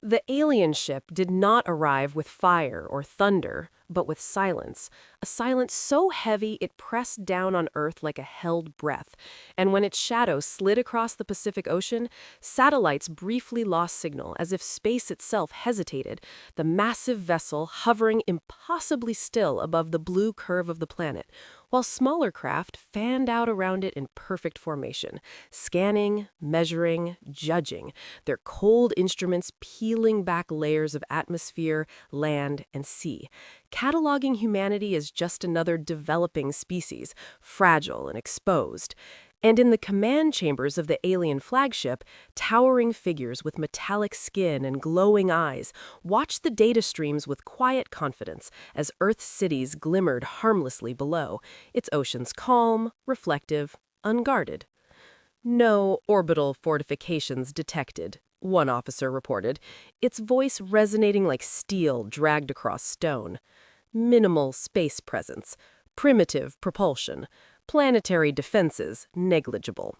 The alien ship did not arrive with fire or thunder, but with silence. A silence so heavy it pressed down on Earth like a held breath. And when its shadow slid across the Pacific Ocean, satellites briefly lost signal as if space itself hesitated, the massive vessel hovering impossibly still above the blue curve of the planet, while smaller craft fanned out around it in perfect formation, scanning, measuring, judging, their cold instruments peeling back layers of atmosphere, land, and sea, cataloging humanity as just another developing species, fragile and exposed. And in the command chambers of the alien flagship, towering figures with metallic skin and glowing eyes watched the data streams with quiet confidence as Earth's cities glimmered harmlessly below, its oceans calm, reflective, unguarded. No orbital fortifications detected, one officer reported, its voice resonating like steel dragged across stone. Minimal space presence, primitive propulsion, planetary defenses negligible.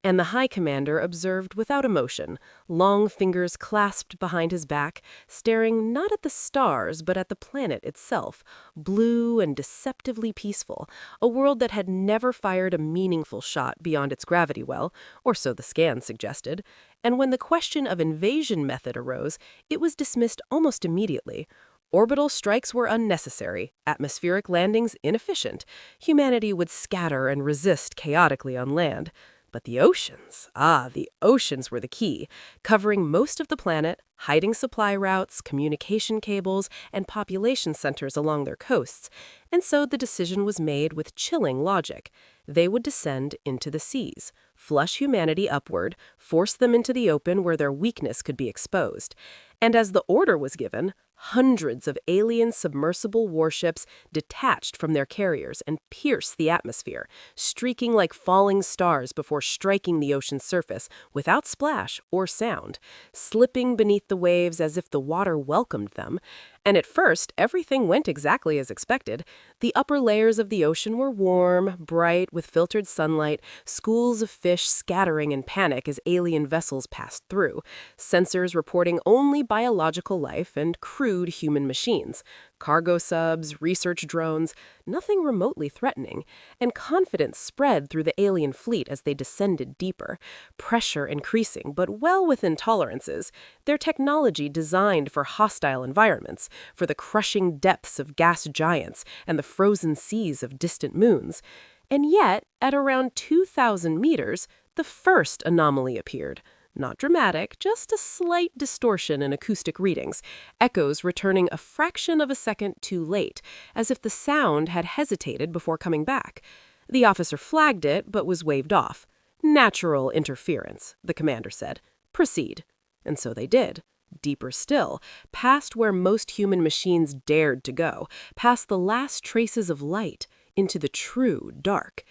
And the High Commander observed without emotion, long fingers clasped behind his back, staring not at the stars but at the planet itself, blue and deceptively peaceful, a world that had never fired a meaningful shot beyond its gravity well, or so the scan suggested. And when the question of invasion method arose, it was dismissed almost immediately. Orbital strikes were unnecessary, atmospheric landings inefficient. Humanity would scatter and resist chaotically on land. But the oceans were the key, covering most of the planet, hiding supply routes, communication cables, and population centers along their coasts. And so the decision was made with chilling logic. They would descend into the seas, flush humanity upward, force them into the open where their weakness could be exposed. And as the order was given, hundreds of alien submersible warships detached from their carriers and pierced the atmosphere, streaking like falling stars before striking the ocean's surface without splash or sound, slipping beneath the waves as if the water welcomed them. And at first, everything went exactly as expected. The upper layers of the ocean were warm, bright, with filtered sunlight, schools of fish scattering in panic as alien vessels passed through, sensors reporting only biological life and crude human machines, cargo subs, research drones, nothing remotely threatening, and confidence spread through the alien fleet as they descended deeper, pressure increasing but well within tolerances, their technology designed for hostile environments, for the crushing depths of gas giants and the frozen seas of distant moons. And yet, at around 2,000 meters, the first anomaly appeared. Not dramatic, just a slight distortion in acoustic readings, echoes returning a fraction of a second too late, as if the sound had hesitated before coming back. The officer flagged it, but was waved off. Natural interference, the commander said. Proceed. And so they did. Deeper still, past where most human machines dared to go, past the last traces of light, into the true dark.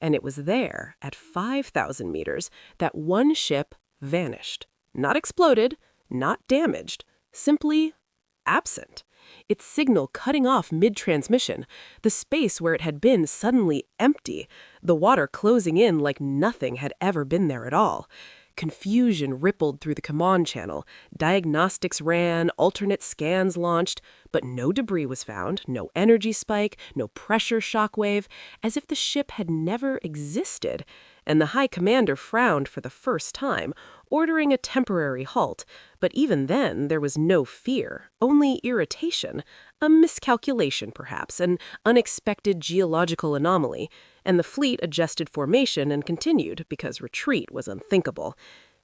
And it was there, at 5,000 meters, that one ship vanished. Not exploded, not damaged, simply absent. Its signal cutting off mid-transmission, the space where it had been suddenly empty, the water closing in like nothing had ever been there at all. Confusion rippled through the command channel. Diagnostics ran, alternate scans launched, but no debris was found, no energy spike, no pressure shockwave, as if the ship had never existed. And the High Commander frowned for the first time, ordering a temporary halt. But even then, there was no fear, only irritation, a miscalculation perhaps, an unexpected geological anomaly. And the fleet adjusted formation and continued because retreat was unthinkable.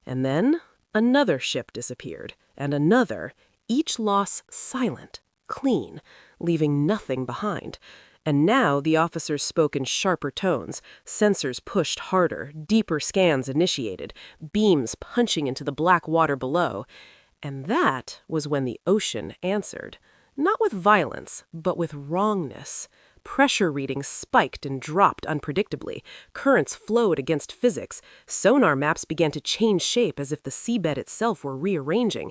And then another ship disappeared, and another, each loss silent, clean, leaving nothing behind. And now the officers spoke in sharper tones, sensors pushed harder, deeper scans initiated, beams punching into the black water below. And that was when the ocean answered, not with violence, but with wrongness. Pressure readings spiked and dropped unpredictably. Currents flowed against physics. Sonar maps began to change shape as if the seabed itself were rearranging.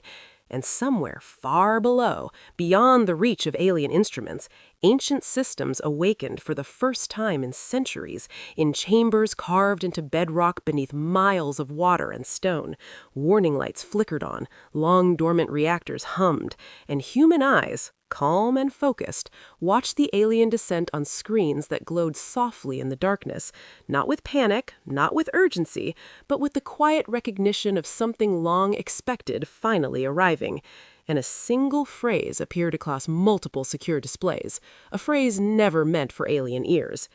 And somewhere far below, beyond the reach of alien instruments, ancient systems awakened for the first time in centuries, in chambers carved into bedrock beneath miles of water and stone. Warning lights flickered on, long dormant reactors hummed, and human eyes, calm and focused, watched the alien descent on screens that glowed softly in the darkness, not with panic, not with urgency, but with the quiet recognition of something long expected finally arriving. And a single phrase appeared across multiple secure displays, a phrase never meant for alien ears: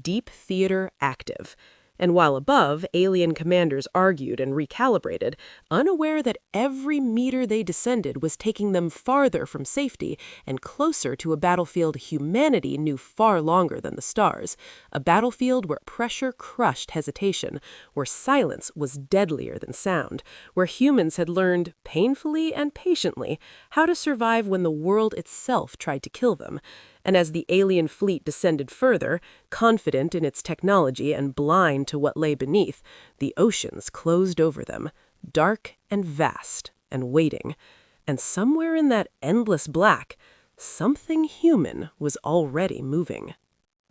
Deep Theater Active. And while above, alien commanders argued and recalibrated, unaware that every meter they descended was taking them farther from safety and closer to a battlefield humanity knew far longer than the stars. A battlefield where pressure crushed hesitation, where silence was deadlier than sound, where humans had learned, painfully and patiently, how to survive when the world itself tried to kill them. And as the alien fleet descended further, confident in its technology and blind to what lay beneath, the oceans closed over them, dark and vast and waiting. And somewhere in that endless black, something human was already moving.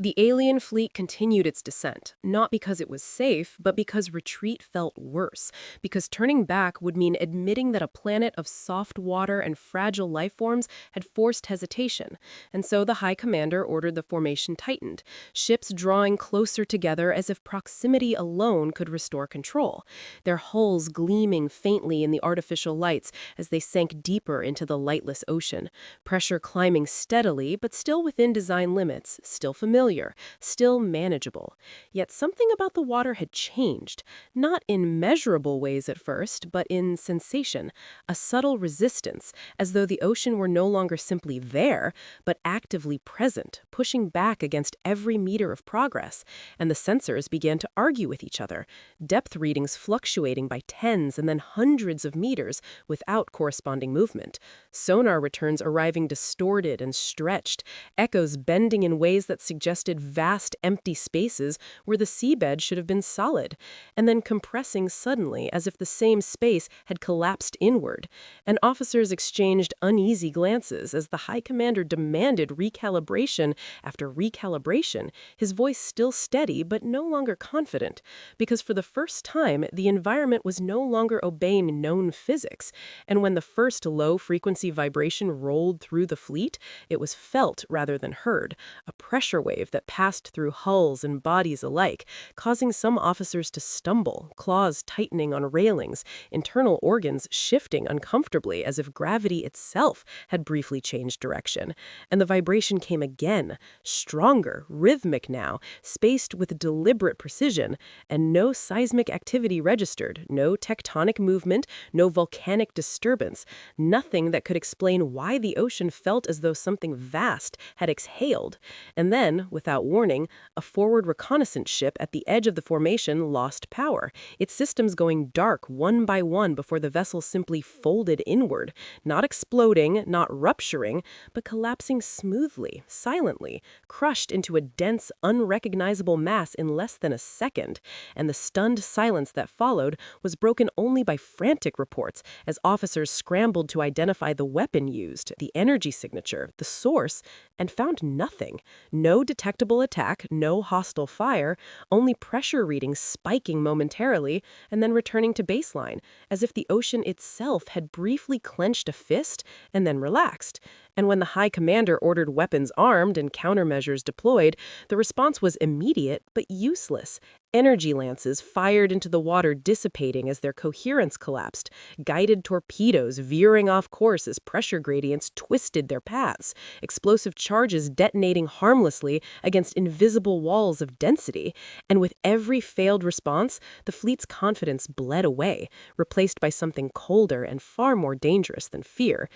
The alien fleet continued its descent, not because it was safe, but because retreat felt worse, because turning back would mean admitting that a planet of soft water and fragile life forms had forced hesitation. And so the High Commander ordered the formation tightened, ships drawing closer together as if proximity alone could restore control, their hulls gleaming faintly in the artificial lights as they sank deeper into the lightless ocean, pressure climbing steadily but still within design limits, still familiar, still manageable. Yet something about the water had changed, not in measurable ways at first, but in sensation, a subtle resistance, as though the ocean were no longer simply there, but actively present, pushing back against every meter of progress. And the sensors began to argue with each other, depth readings fluctuating by tens and then hundreds of meters without corresponding movement, sonar returns arriving distorted and stretched, echoes bending in ways that suggested vast empty spaces where the seabed should have been solid, and then compressing suddenly as if the same space had collapsed inward. And officers exchanged uneasy glances as the High Commander demanded recalibration after recalibration, his voice still steady but no longer confident, because for the first time the environment was no longer obeying known physics, and when the first low-frequency vibration rolled through the fleet, it was felt rather than heard, a pressure wave that passed through hulls and bodies alike, causing some officers to stumble, claws tightening on railings, internal organs shifting uncomfortably as if gravity itself had briefly changed direction. And the vibration came again, stronger, rhythmic now, spaced with deliberate precision, and no seismic activity registered, no tectonic movement, no volcanic disturbance, nothing that could explain why the ocean felt as though something vast had exhaled. And then, without warning, a forward reconnaissance ship at the edge of the formation lost power, its systems going dark one by one before the vessel simply folded inward, not exploding, not rupturing, but collapsing smoothly, silently, crushed into a dense, unrecognizable mass in less than a second. And the stunned silence that followed was broken only by frantic reports as officers scrambled to identify the weapon used, the energy signature, the source, and found nothing. No detectable attack, no hostile fire, only pressure readings spiking momentarily and then returning to baseline, as if the ocean itself had briefly clenched a fist and then relaxed. And when the High Commander ordered weapons armed and countermeasures deployed, the response was immediate but useless. Energy lances fired into the water dissipating as their coherence collapsed, guided torpedoes veering off course as pressure gradients twisted their paths, explosive charges detonating harmlessly against invisible walls of density. And with every failed response, the fleet's confidence bled away, replaced by something colder and far more dangerous than fear.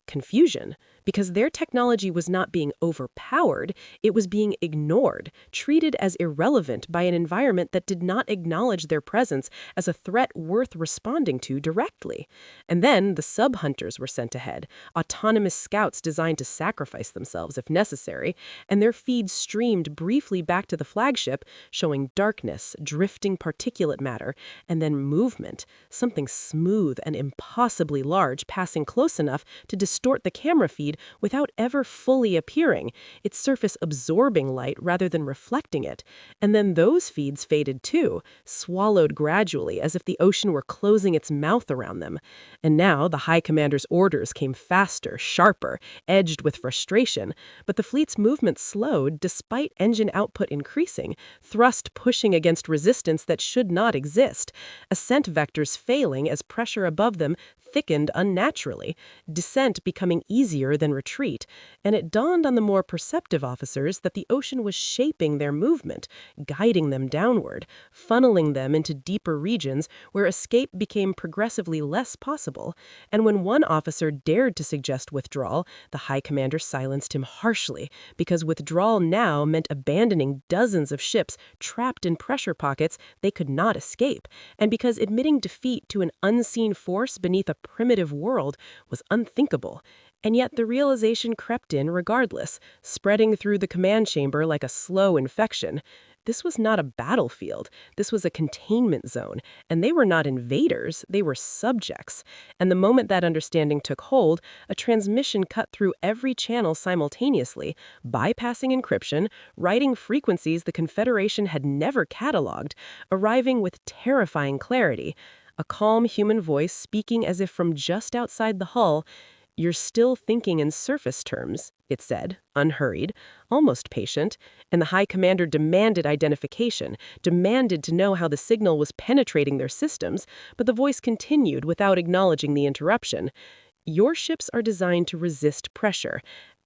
confusion, because their technology was not being overpowered, it was being ignored, treated as irrelevant by an environment that did not acknowledge their presence as a threat worth responding to directly. And then the sub-hunters were sent ahead, autonomous scouts designed to sacrifice themselves if necessary, and their feeds streamed briefly back to the flagship, showing darkness, drifting particulate matter, and then movement, something smooth and impossibly large passing close enough to distort the camera feed without ever fully appearing, its surface absorbing light rather than reflecting it. And then those feeds faded too, swallowed gradually as if the ocean were closing its mouth around them. And now the High Commander's orders came faster, sharper, edged with frustration, but the fleet's movement slowed despite engine output increasing, thrust pushing against resistance that should not exist, ascent vectors failing as pressure above them thickened unnaturally, descent becoming easier than retreat, and it dawned on the more perceptive officers that the ocean was shaping their movement, guiding them downward, funneling them into deeper regions where escape became progressively less possible. And when one officer dared to suggest withdrawal, the High Commander silenced him harshly, because withdrawal now meant abandoning dozens of ships trapped in pressure pockets they could not escape, and because admitting defeat to an unseen force beneath a primitive world was unthinkable. And yet the realization crept in regardless, spreading through the command chamber like a slow infection. This was not a battlefield. This was a containment zone, and they were not invaders, they were subjects. And the moment that understanding took hold, a transmission cut through every channel simultaneously, bypassing encryption, writing frequencies the Confederation had never cataloged, arriving with terrifying clarity. A calm human voice speaking as if from just outside the hull. "You're still thinking in surface terms," it said, unhurried, almost patient, and the High Commander demanded identification, demanded to know how the signal was penetrating their systems, but the voice continued without acknowledging the interruption. "Your ships are designed to resist pressure.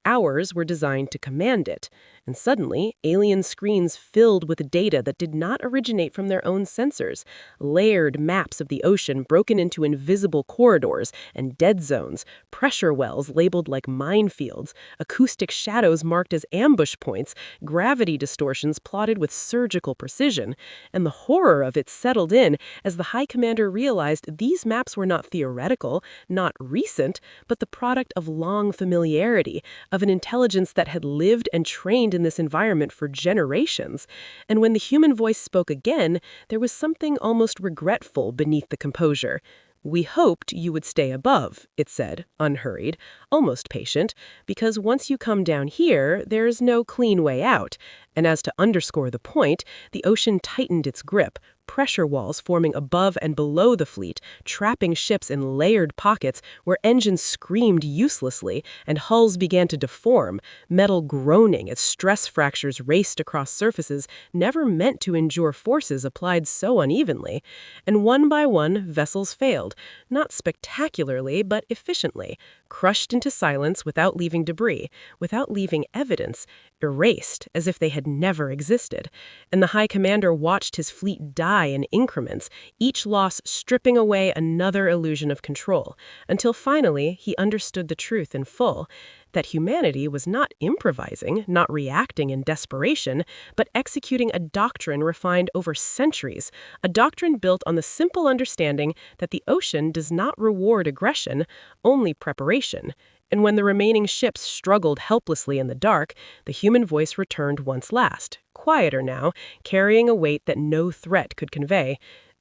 Ours were designed to command it." And suddenly, alien screens filled with data that did not originate from their own sensors, layered maps of the ocean broken into invisible corridors and dead zones, pressure wells labeled like minefields, acoustic shadows marked as ambush points, gravity distortions plotted with surgical precision. And the horror of it settled in as the High Commander realized these maps were not theoretical, not recent, but the product of long familiarity, of an intelligence that had lived and trained in this environment for generations. And when the human voice spoke again, there was something almost regretful beneath the composure. "We hoped you would stay above," it said, unhurried, almost patient, "because once you come down here, there's no clean way out." And as to underscore the point, the ocean tightened its grip, pressure walls forming above and below the fleet, trapping ships in layered pockets where engines screamed uselessly and hulls began to deform, metal groaning as stress fractures raced across surfaces never meant to endure forces applied so unevenly. And one by one, vessels failed, not spectacularly, but efficiently, crushed into silence without leaving debris, without leaving evidence, erased as if they had never existed. And the High Commander watched his fleet die in increments, each loss stripping away another illusion of control, until finally he understood the truth in full, that humanity was not improvising, not reacting in desperation, but executing a doctrine refined over centuries, a doctrine built on the simple understanding that the ocean does not reward aggression, only preparation. And when the remaining ships struggled helplessly in the dark, the human voice returned once last, quieter now, carrying a weight that no threat could convey.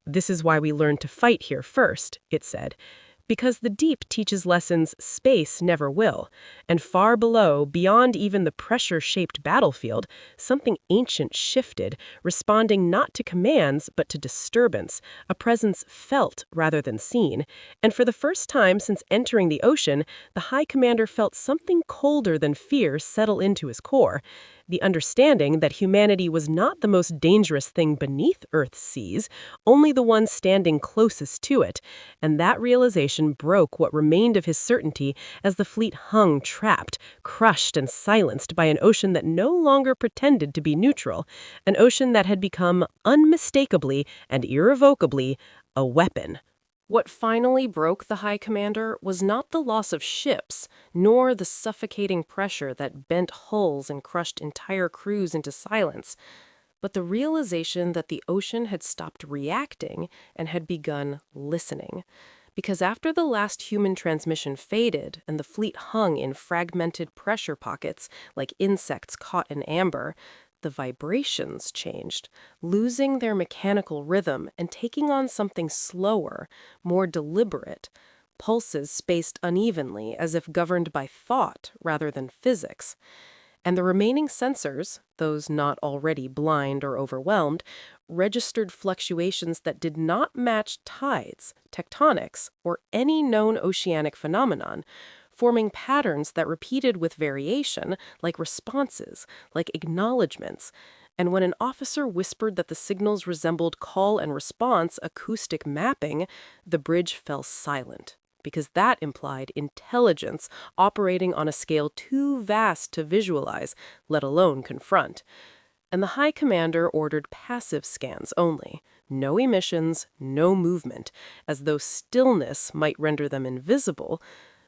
"This is why we learned to fight here first," it said. "Because the deep teaches lessons space never will. And far below, beyond even the pressure-shaped battlefield, something ancient shifted, responding not to commands but to disturbance, a presence felt rather than seen. And for the first time since entering the ocean, the High Commander felt something colder than fear settle into his core. The understanding that humanity was not the most dangerous thing beneath Earth's seas, only the one standing closest to it. And that realization broke what remained of his certainty as the fleet hung trapped, crushed and silenced by an ocean that no longer pretended to be neutral, an ocean that had become unmistakably and irrevocably a weapon. What finally broke the High Commander was not the loss of ships, nor the suffocating pressure that bent hulls and crushed entire crews into silence, but the realization that the ocean had stopped reacting and had begun listening. Because after the last human transmission faded and the fleet hung in fragmented pressure pockets like insects caught in amber, the vibrations changed, losing their mechanical rhythm and taking on something slower, more deliberate, pulses spaced unevenly as if governed by thought rather than physics. And the remaining sensors, those not already blind or overwhelmed, registered fluctuations that did not match tides, tectonics, or any known oceanic phenomenon, forming patterns that repeated with variation, like responses, like acknowledgments. And when an officer whispered that the signals resembled call and response acoustic mapping, the bridge fell silent, because that implied intelligence operating on a scale too vast to visualize, let alone confront. And the High Commander ordered passive scans only, no emissions, no movement, as though stillness might render them invisible.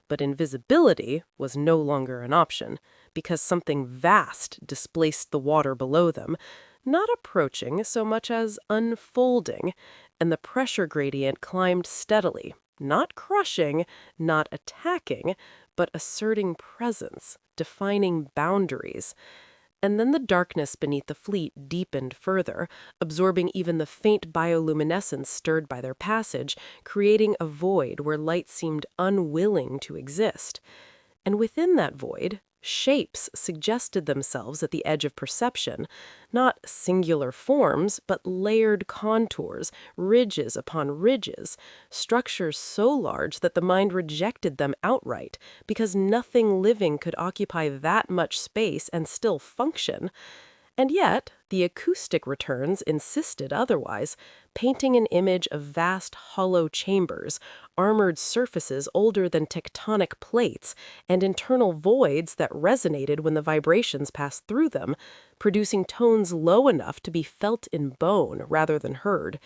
But invisibility was no longer an option, because something vast displaced the water below them, not approaching so much as unfolding, and the pressure gradient climbed steadily, not crushing, not attacking, but asserting presence, defining boundaries. And then the darkness beneath the fleet deepened further, absorbing even the faint bioluminescence stirred by their passage, creating a void where light seemed unwilling to exist. And within that void, shapes suggested themselves at the edge of perception, not singular forms, but layered contours, ridges upon ridges, structures so large that the mind rejected them outright, because nothing living could occupy that much space and still function. And yet, the acoustic returns insisted otherwise, painting an image of vast hollow chambers, armored surfaces older than tectonic plates, and internal voids that resonated when the vibrations passed through them, producing tones low enough to be felt in bone rather than heard.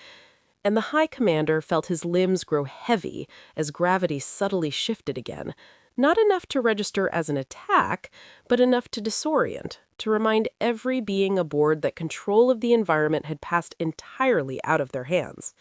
And the High Commander felt his limbs grow heavy as gravity subtly shifted again, not enough to register as an attack, but enough to disorient, to remind every being aboard that control of the environment had passed entirely out of their hands.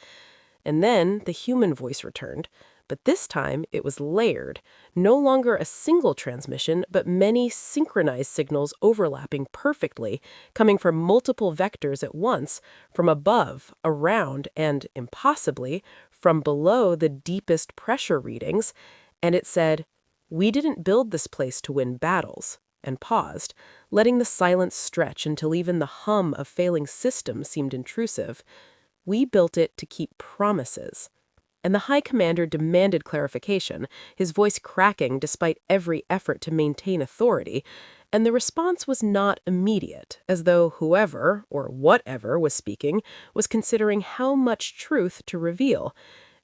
And then the human voice returned, but this time it was layered, no longer a single transmission, but many synchronized signals overlapping perfectly, coming from multiple vectors at once, from above, around, and, impossibly, from below the deepest pressure readings. And it said, "We didn't build this place to win battles," and paused, letting the silence stretch until even the hum of failing systems seemed intrusive. "We built it to keep promises." And the High Commander demanded clarification, his voice cracking despite every effort to maintain authority, and the response was not immediate, as though whoever, or whatever was speaking, was considering how much truth to reveal.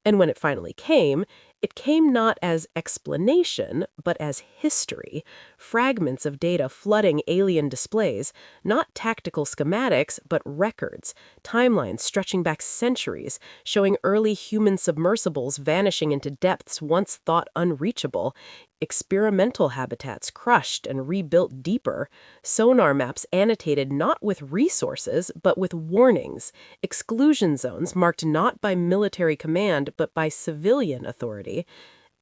And when it finally came, it came not as explanation, but as history, fragments of data flooding alien displays, not tactical schematics, but records, timelines stretching back centuries, showing early human submersibles vanishing into depths once thought unreachable, experimental habitats crushed and rebuilt deeper, sonar maps annotated not with resources, but with warnings, exclusion zones marked not by military command, but by civilian authority.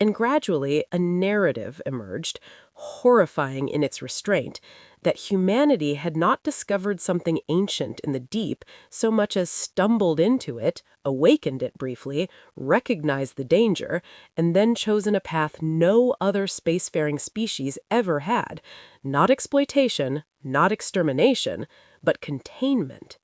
And gradually, a narrative emerged, horrifying in its restraint, that humanity had not discovered something ancient in the deep so much as stumbled into it, awakened it briefly, recognized the danger, and then chosen a path no other spacefaring species ever had, not exploitation, not extermination, but containment.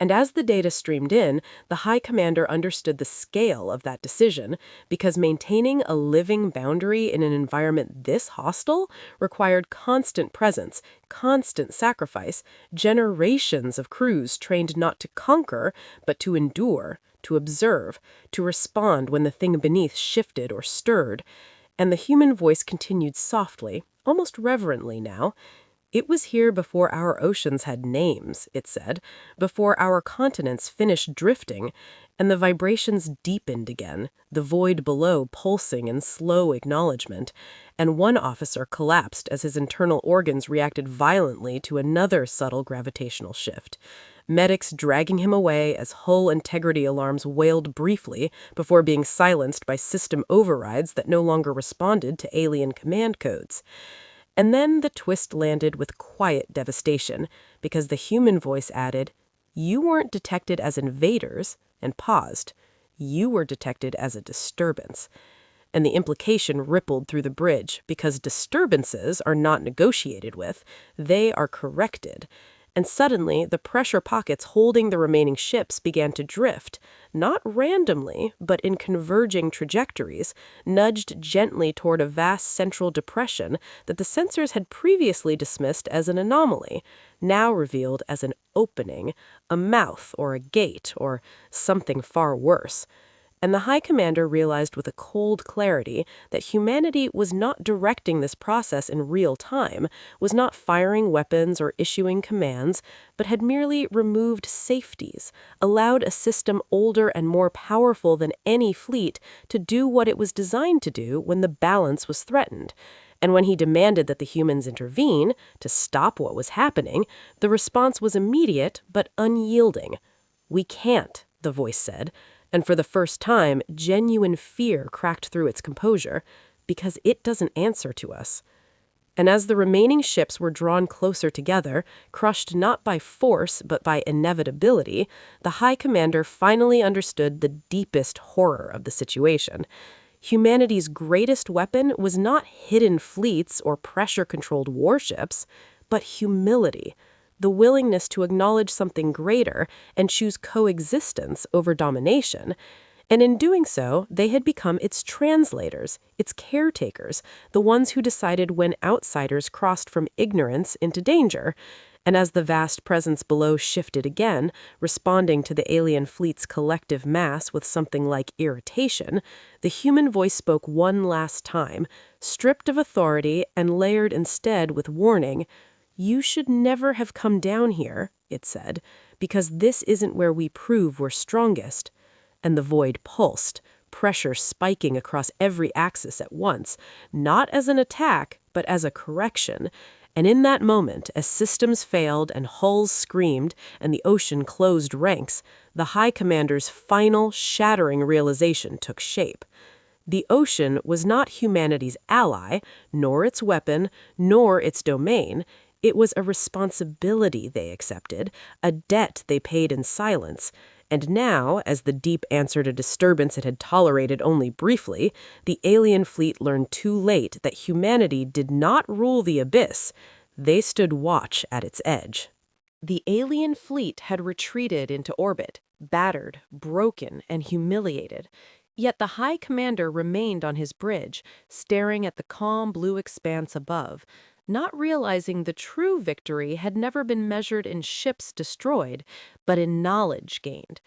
And as the data streamed in, the High Commander understood the scale of that decision, because maintaining a living boundary in an environment this hostile required constant presence, constant sacrifice, generations of crews trained not to conquer, but to endure, to observe, to respond when the thing beneath shifted or stirred. And the human voice continued softly, almost reverently now. It was here before our oceans had names, it said, before our continents finished drifting, and the vibrations deepened again, the void below pulsing in slow acknowledgement, and one officer collapsed as his internal organs reacted violently to another subtle gravitational shift. Medics dragging him away as hull integrity alarms wailed briefly before being silenced by system overrides that no longer responded to alien command codes. And then the twist landed with quiet devastation, because the human voice added, "You weren't detected as invaders," and paused. "You were detected as a disturbance." And the implication rippled through the bridge, because disturbances are not negotiated with, they are corrected. And suddenly, the pressure pockets holding the remaining ships began to drift, not randomly, but in converging trajectories, nudged gently toward a vast central depression that the sensors had previously dismissed as an anomaly, now revealed as an opening, a mouth or a gate, or something far worse. And the High Commander realized with a cold clarity that humanity was not directing this process in real time, was not firing weapons or issuing commands, but had merely removed safeties, allowed a system older and more powerful than any fleet to do what it was designed to do when the balance was threatened. And when he demanded that the humans intervene to stop what was happening, the response was immediate but unyielding. "We can't," the voice said. And for the first time, genuine fear cracked through its composure, because it doesn't answer to us. And as the remaining ships were drawn closer together, crushed not by force but by inevitability, the High Commander finally understood the deepest horror of the situation. Humanity's greatest weapon was not hidden fleets or pressure-controlled warships, but humility. The willingness to acknowledge something greater and choose coexistence over domination. And in doing so, they had become its translators, its caretakers, the ones who decided when outsiders crossed from ignorance into danger. And as the vast presence below shifted again, responding to the alien fleet's collective mass with something like irritation, the human voice spoke one last time, stripped of authority and layered instead with warning. "You should never have come down here," it said, "because this isn't where we prove we're strongest." And the void pulsed, pressure spiking across every axis at once, not as an attack, but as a correction. And in that moment, as systems failed and hulls screamed and the ocean closed ranks, the High Commander's final, shattering realization took shape. The ocean was not humanity's ally, nor its weapon, nor its domain. It was a responsibility they accepted, a debt they paid in silence. And now, as the deep answered a disturbance it had tolerated only briefly, the alien fleet learned too late that humanity did not rule the abyss. They stood watch at its edge. The alien fleet had retreated into orbit, battered, broken, and humiliated. Yet the High Commander remained on his bridge, staring at the calm blue expanse above, not realizing the true victory had never been measured in ships destroyed, but in knowledge gained.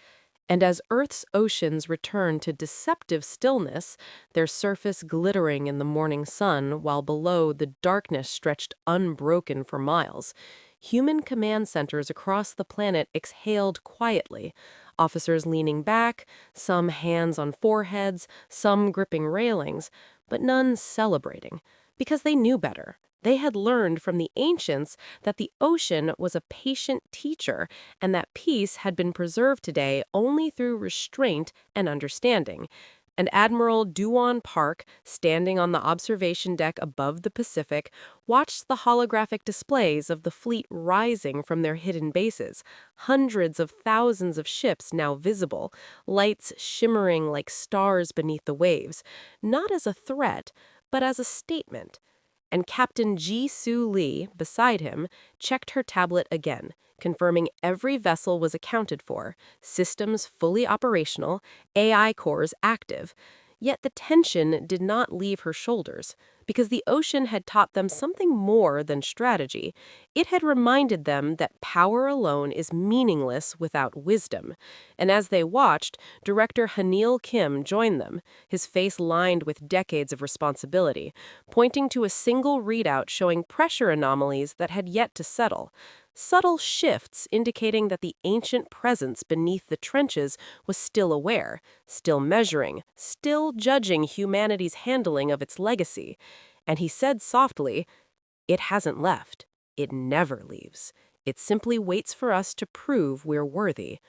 And as Earth's oceans returned to deceptive stillness, their surface glittering in the morning sun while below the darkness stretched unbroken for miles, human command centers across the planet exhaled quietly, officers leaning back, some hands on foreheads, some gripping railings, but none celebrating, because they knew better. They had learned from the ancients that the ocean was a patient teacher and that peace had been preserved today only through restraint and understanding. And Admiral Duan Park, standing on the observation deck above the Pacific, watched the holographic displays of the fleet rising from their hidden bases, hundreds of thousands of ships now visible, lights shimmering like stars beneath the waves, not as a threat, but as a statement. And Captain Ji Soo Lee, beside him, checked her tablet again, confirming every vessel was accounted for, systems fully operational, AI cores active. Yet the tension did not leave her shoulders. because the ocean had taught them something more than strategy. It had reminded them that power alone is meaningless without wisdom. And as they watched, director Hanil Kim joined them, his face lined with decades of responsibility, pointing to a single readout showing pressure anomalies that had yet to settle. Subtle shifts indicating that the ancient presence beneath the trenches was still aware, still measuring, still judging humanity's handling of its legacy. And he said softly, "It hasn't left. It never leaves. It simply waits for us to prove we're worthy."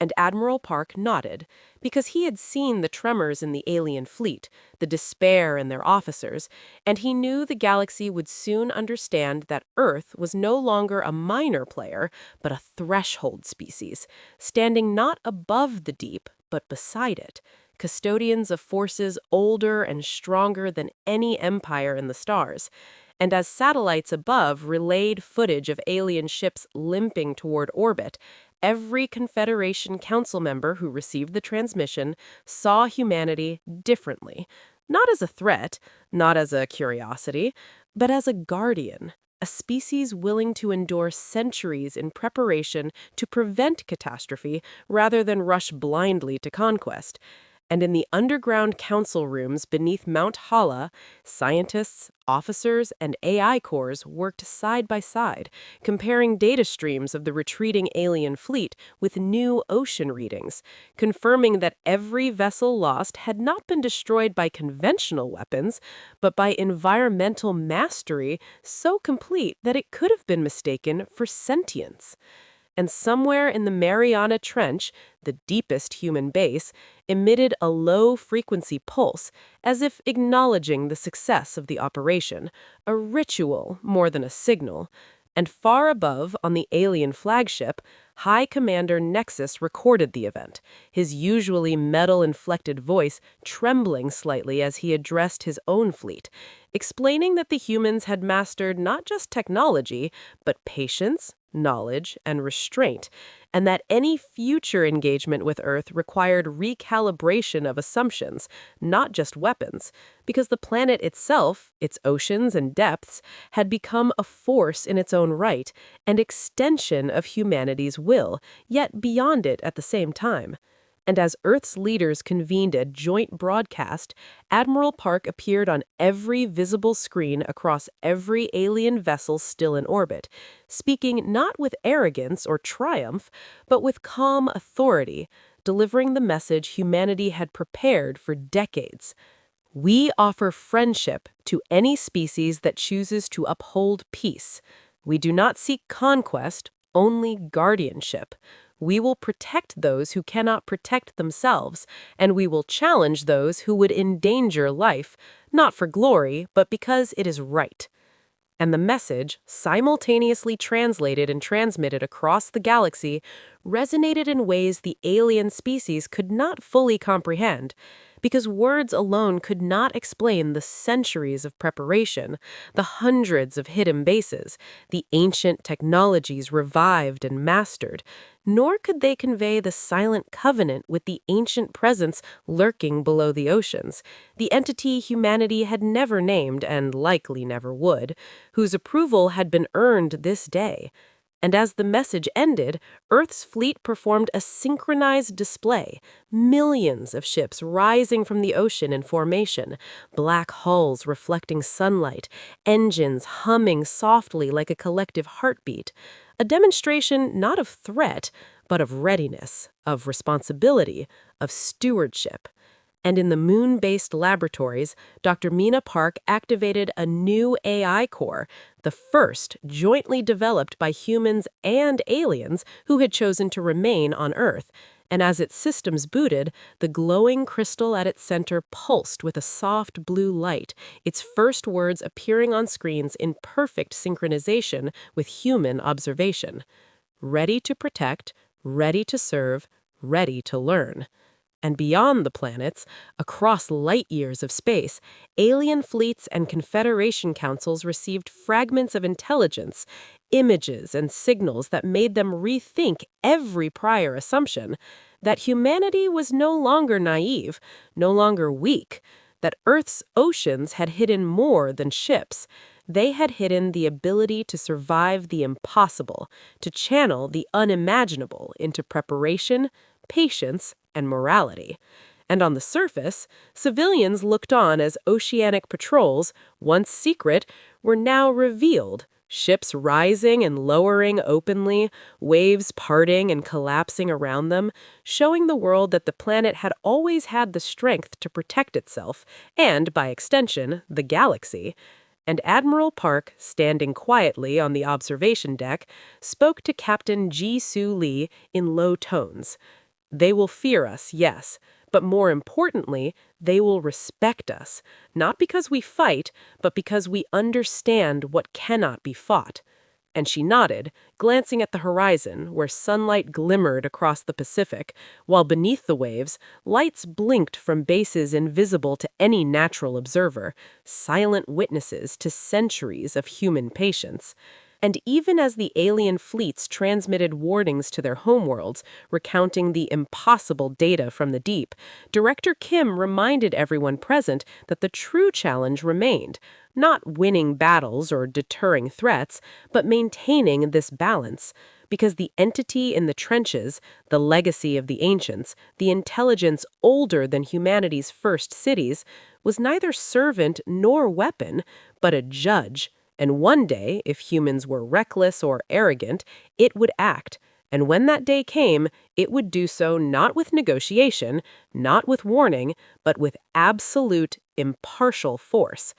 And Admiral Park nodded, because he had seen the tremors in the alien fleet, the despair in their officers, and he knew the galaxy would soon understand that Earth was no longer a minor player, but a threshold species, standing not above the deep, but beside it, custodians of forces older and stronger than any empire in the stars. And as satellites above relayed footage of alien ships limping toward orbit, every Confederation Council member who received the transmission saw humanity differently, not as a threat, not as a curiosity, but as a guardian, a species willing to endure centuries in preparation to prevent catastrophe rather than rush blindly to conquest. And in the underground council rooms beneath Mount Hala, scientists, officers, and AI cores worked side by side, comparing data streams of the retreating alien fleet with new ocean readings, confirming that every vessel lost had not been destroyed by conventional weapons, but by environmental mastery so complete that it could have been mistaken for sentience. And somewhere in the Mariana Trench, the deepest human base, emitted a low-frequency pulse, as if acknowledging the success of the operation, a ritual more than a signal. And far above, on the alien flagship, High Commander Nexus recorded the event, his usually metal-inflected voice trembling slightly as he addressed his own fleet, explaining that the humans had mastered not just technology, but patience, knowledge, and restraint, and that any future engagement with Earth required recalibration of assumptions, not just weapons, because the planet itself, its oceans and depths, had become a force in its own right, an extension of humanity's will, yet beyond it at the same time. And as Earth's leaders convened a joint broadcast, Admiral Park appeared on every visible screen across every alien vessel still in orbit, speaking not with arrogance or triumph, but with calm authority, delivering the message humanity had prepared for decades. "We offer friendship to any species that chooses to uphold peace. We do not seek conquest, only guardianship. We will protect those who cannot protect themselves, and we will challenge those who would endanger life, not for glory, but because it is right." And the message, simultaneously translated and transmitted across the galaxy, resonated in ways the alien species could not fully comprehend, because words alone could not explain the centuries of preparation, the hundreds of hidden bases, the ancient technologies revived and mastered, nor could they convey the silent covenant with the ancient presence lurking below the oceans, the entity humanity had never named and likely never would, whose approval had been earned this day. And as the message ended, Earth's fleet performed a synchronized display, millions of ships rising from the ocean in formation, black hulls reflecting sunlight, engines humming softly like a collective heartbeat, a demonstration not of threat, but of readiness, of responsibility, of stewardship. And in the moon-based laboratories, Dr. Mina Park activated a new AI core, the first jointly developed by humans and aliens who had chosen to remain on Earth. And as its systems booted, the glowing crystal at its center pulsed with a soft blue light, its first words appearing on screens in perfect synchronization with human observation. Ready to protect, ready to serve, ready to learn. And beyond the planets, across light years of space, alien fleets and Confederation councils received fragments of intelligence, images and signals that made them rethink every prior assumption, that humanity was no longer naive, no longer weak, that Earth's oceans had hidden more than ships. They had hidden the ability to survive the impossible, to channel the unimaginable into preparation, patience, and morality. And on the surface, civilians looked on as oceanic patrols, once secret, were now revealed, ships rising and lowering openly, waves parting and collapsing around them, showing the world that the planet had always had the strength to protect itself, and, by extension, the galaxy. And Admiral Park, standing quietly on the observation deck, spoke to Captain Ji-Soo Lee in low tones. "They will fear us, yes, but more importantly, they will respect us, not because we fight, but because we understand what cannot be fought." And she nodded, glancing at the horizon, where sunlight glimmered across the Pacific, while beneath the waves, lights blinked from bases invisible to any natural observer, silent witnesses to centuries of human patience. And even as the alien fleets transmitted warnings to their homeworlds, recounting the impossible data from the deep, Director Kim reminded everyone present that the true challenge remained, not winning battles or deterring threats, but maintaining this balance. Because the entity in the trenches, the legacy of the ancients, the intelligence older than humanity's first cities, was neither servant nor weapon, but a judge. And one day, if humans were reckless or arrogant, it would act. And when that day came, it would do so not with negotiation, not with warning, but with absolute, impartial force.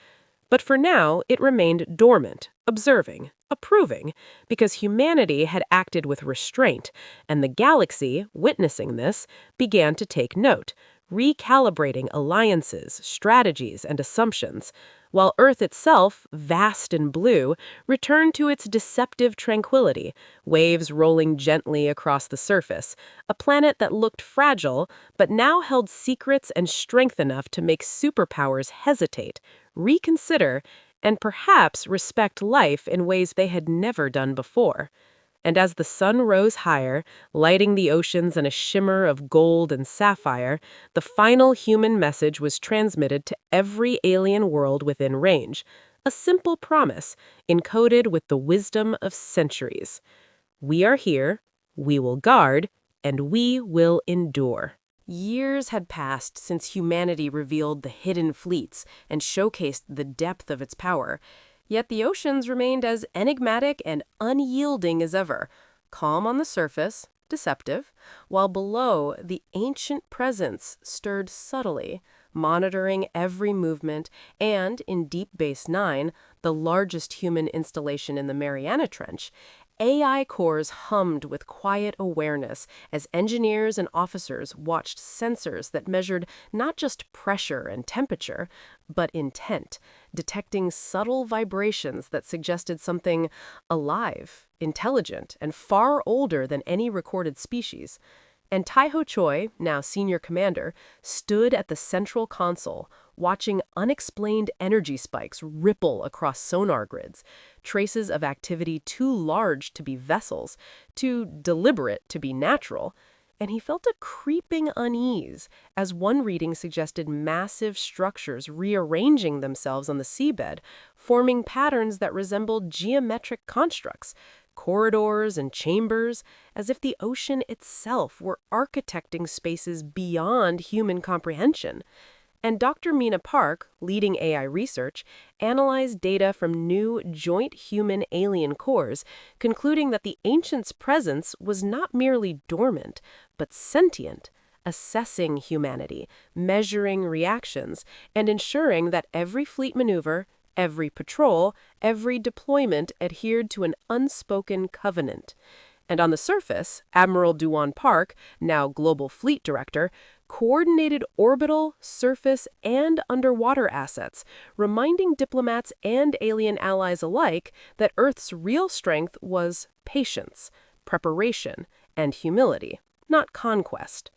But for now, it remained dormant, observing, approving, because humanity had acted with restraint, and the galaxy, witnessing this, began to take note, recalibrating alliances, strategies, and assumptions, while Earth itself, vast and blue, returned to its deceptive tranquility, waves rolling gently across the surface, a planet that looked fragile, but now held secrets and strength enough to make superpowers hesitate, reconsider, and perhaps respect life in ways they had never done before. And as the sun rose higher, lighting the oceans in a shimmer of gold and sapphire, the final human message was transmitted to every alien world within range. A simple promise, encoded with the wisdom of centuries. We are here, we will guard, and we will endure. Years had passed since humanity revealed the hidden fleets and showcased the depth of its power. Yet the oceans remained as enigmatic and unyielding as ever, calm on the surface, deceptive, while below the ancient presence stirred subtly, monitoring every movement, and in Deep Base Nine, the largest human installation in the Mariana Trench, AI cores hummed with quiet awareness as engineers and officers watched sensors that measured not just pressure and temperature, but intent, detecting subtle vibrations that suggested something alive, intelligent, and far older than any recorded species. And Taiho Choi, now senior commander, stood at the central console, watching unexplained energy spikes ripple across sonar grids, traces of activity too large to be vessels, too deliberate to be natural, and he felt a creeping unease as one reading suggested massive structures rearranging themselves on the seabed, forming patterns that resembled geometric constructs, corridors and chambers, as if the ocean itself were architecting spaces beyond human comprehension. And Dr. Mina Park, leading AI research, analyzed data from new joint human-alien cores, concluding that the ancients' presence was not merely dormant, but sentient, assessing humanity, measuring reactions, and ensuring that every fleet maneuver, every patrol, every deployment adhered to an unspoken covenant. And on the surface, Admiral Duan Park, now Global Fleet Director, coordinated orbital, surface, and underwater assets, reminding diplomats and alien allies alike that Earth's real strength was patience, preparation, and humility, not conquest.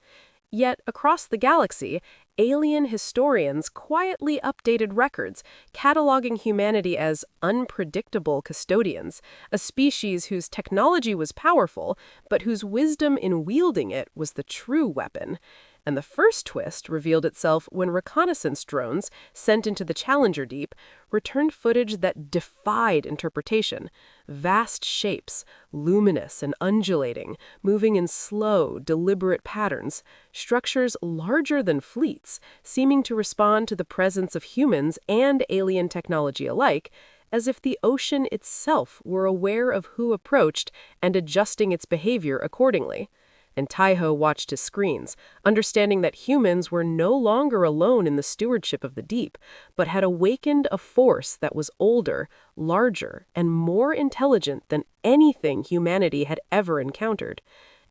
Yet, across the galaxy, alien historians quietly updated records, cataloging humanity as unpredictable custodians, a species whose technology was powerful, but whose wisdom in wielding it was the true weapon. And the first twist revealed itself when reconnaissance drones sent into the Challenger Deep returned footage that defied interpretation. Vast shapes, luminous and undulating, moving in slow, deliberate patterns, structures larger than fleets, seeming to respond to the presence of humans and alien technology alike, as if the ocean itself were aware of who approached and adjusting its behavior accordingly. And Taiho watched his screens, understanding that humans were no longer alone in the stewardship of the deep, but had awakened a force that was older, larger, and more intelligent than anything humanity had ever encountered.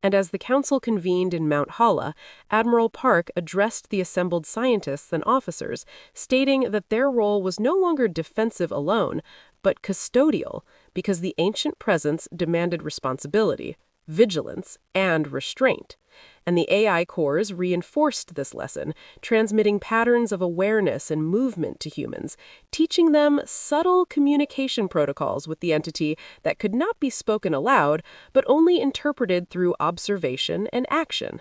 And as the council convened in Mount Hala, Admiral Park addressed the assembled scientists and officers, stating that their role was no longer defensive alone, but custodial, because the ancient presence demanded responsibility, vigilance, and restraint. And the AI cores reinforced this lesson, transmitting patterns of awareness and movement to humans, teaching them subtle communication protocols with the entity that could not be spoken aloud, but only interpreted through observation and action.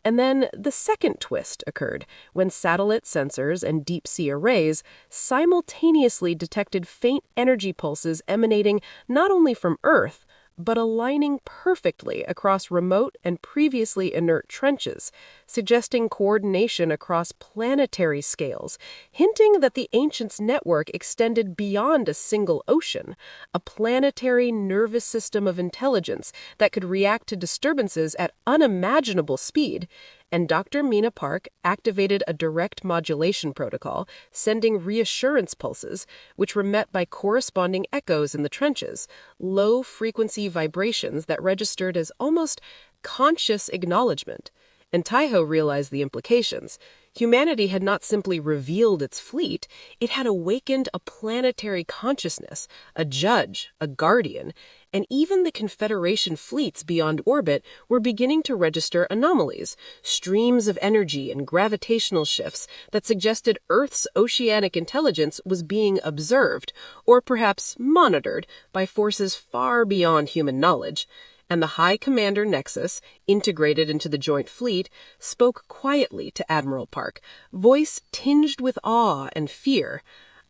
And then the second twist occurred when satellite sensors and deep-sea arrays simultaneously detected faint energy pulses emanating not only from Earth, but aligning perfectly across remote and previously inert trenches, suggesting coordination across planetary scales, hinting that the ancients' network extended beyond a single ocean, a planetary nervous system of intelligence that could react to disturbances at unimaginable speed. And Dr. Mina Park activated a direct modulation protocol, sending reassurance pulses, which were met by corresponding echoes in the trenches, low-frequency vibrations that registered as almost conscious acknowledgement. And Taiho realized the implications. Humanity had not simply revealed its fleet, it had awakened a planetary consciousness, a judge, a guardian, and even the Confederation fleets beyond orbit were beginning to register anomalies, streams of energy and gravitational shifts that suggested Earth's oceanic intelligence was being observed, or perhaps monitored, by forces far beyond human knowledge. And the High Commander Nexus, integrated into the Joint Fleet, spoke quietly to Admiral Park, voice tinged with awe and fear.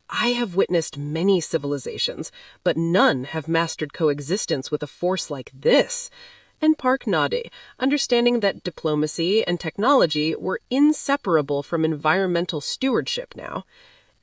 "I have witnessed many civilizations, but none have mastered coexistence with a force like this." And Park nodded, understanding that diplomacy and technology were inseparable from environmental stewardship now.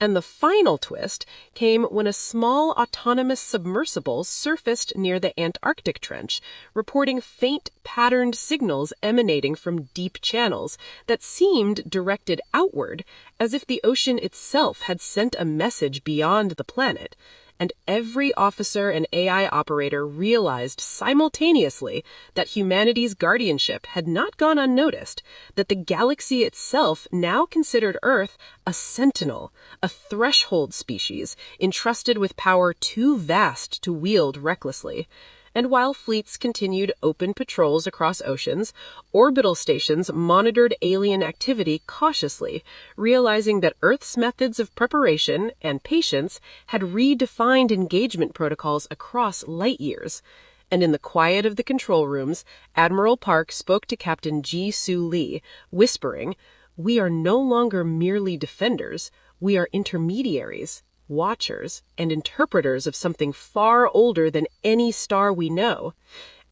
And the final twist came when a small autonomous submersible surfaced near the Antarctic Trench, reporting faint, patterned signals emanating from deep channels that seemed directed outward, as if the ocean itself had sent a message beyond the planet. And every officer and AI operator realized simultaneously that humanity's guardianship had not gone unnoticed, that the galaxy itself now considered Earth a sentinel, a threshold species, entrusted with power too vast to wield recklessly. And while fleets continued open patrols across oceans, orbital stations monitored alien activity cautiously, realizing that Earth's methods of preparation and patience had redefined engagement protocols across light years. And in the quiet of the control rooms, Admiral Park spoke to Captain Ji-Soo Lee, whispering, "We are no longer merely defenders, we are intermediaries, watchers, and interpreters of something far older than any star we know."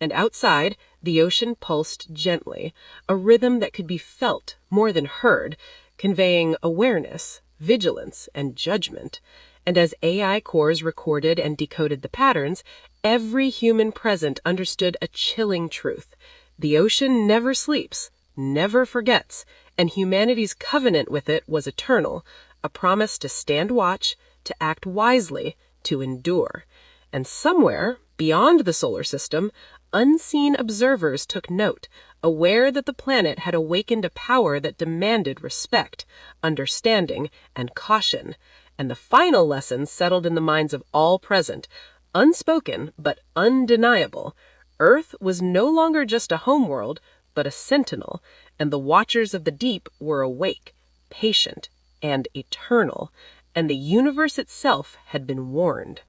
And outside, the ocean pulsed gently, a rhythm that could be felt more than heard, conveying awareness, vigilance, and judgment. And as AI cores recorded and decoded the patterns, every human present understood a chilling truth. The ocean never sleeps, never forgets, and humanity's covenant with it was eternal, a promise to stand watch, to act wisely, to endure. And somewhere, beyond the solar system, unseen observers took note, aware that the planet had awakened a power that demanded respect, understanding, and caution. And the final lesson settled in the minds of all present, unspoken but undeniable. Earth was no longer just a homeworld, but a sentinel, and the watchers of the deep were awake, patient, and eternal. And the universe itself had been warned.